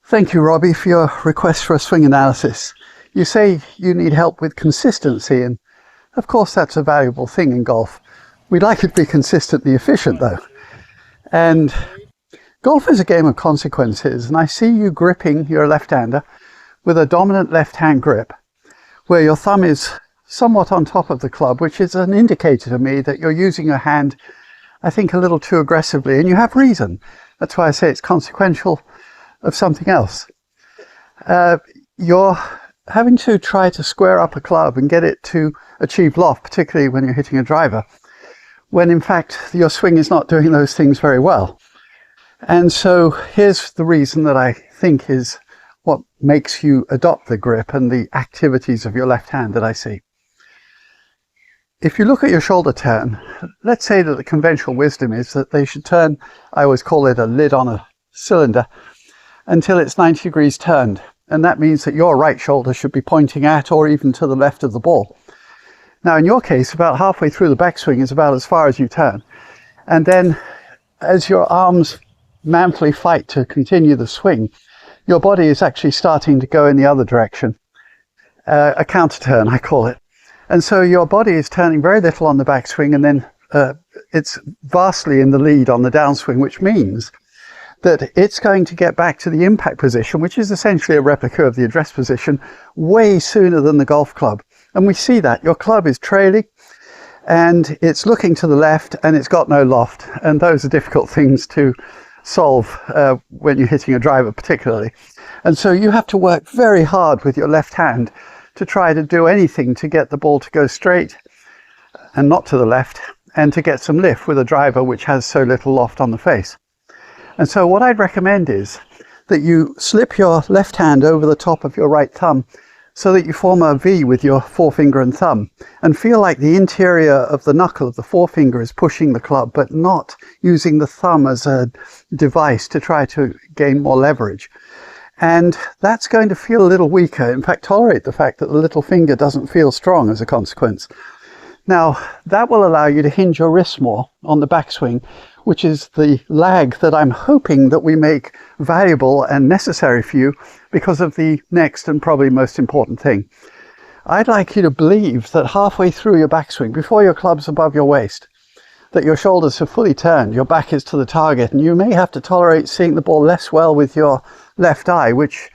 Thank you, Robbie, for your request for a swing analysis. You say you need help with consistency, and of course that's a valuable thing in golf. We'd like it to be consistently efficient though. And golf is a game of consequences, and I see you gripping your left-hander with a dominant left-hand grip, where your thumb is somewhat on top of the club, which is an indicator to me that you're using your hand, I think, a little too aggressively, and you have reason. That's why I say it's consequential of something else. You're having to try to square up a club and get it to achieve loft, particularly when you're hitting a driver, when in fact your swing is not doing those things very well. And so here's the reason that I think is what makes you adopt the grip and the activities of your left hand that I see. If you look at your shoulder turn, let's say that the conventional wisdom is that they should turn, I always call it a lid on a cylinder, until it's 90 degrees turned. And that means that your right shoulder should be pointing at or even to the left of the ball. Now in your case, about halfway through the backswing is about as far as you turn. And then as your arms manfully fight to continue the swing, your body is actually starting to go in the other direction. A counter turn, I call it. And so your body is turning very little on the backswing, and then it's vastly in the lead on the downswing, which means that it's going to get back to the impact position, which is essentially a replica of the address position, way sooner than the golf club. And we see that. Your club is trailing, and it's looking to the left, and it's got no loft. And those are difficult things to solve when you're hitting a driver particularly. And so you have to work very hard with your left hand to try to do anything to get the ball to go straight and not to the left, and to get some lift with a driver which has so little loft on the face. And so what I'd recommend is that you slip your left hand over the top of your right thumb so that you form a V with your forefinger and thumb, and feel like the interior of the knuckle of the forefinger is pushing the club, but not using the thumb as a device to try to gain more leverage. And that's going to feel a little weaker. In fact, tolerate the fact that the little finger doesn't feel strong as a consequence. Now, that will allow you to hinge your wrists more on the backswing, which is the lag that I'm hoping that we make valuable and necessary for you because of the next and probably most important thing. I'd like you to believe that halfway through your backswing, before your club's above your waist, that your shoulders have fully turned, your back is to the target, and you may have to tolerate seeing the ball less well with your left eye, which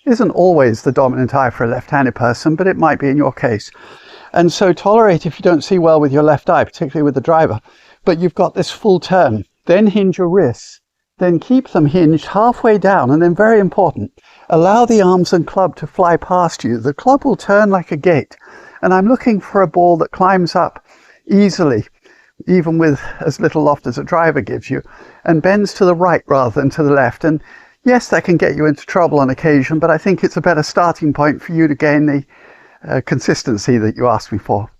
isn't always the dominant eye for a left-handed person, but it might be in your case. And so tolerate if you don't see well with your left eye, particularly with the driver, but you've got this full turn. Then hinge your wrists, then keep them hinged halfway down, and then very important, allow the arms and club to fly past you. The club will turn like a gate, and I'm looking for a ball that climbs up easily, even with as little loft as a driver gives you, and bends to the right rather than to the left. And yes, that can get you into trouble on occasion, but I think it's a better starting point for you to gain the consistency that you asked me for.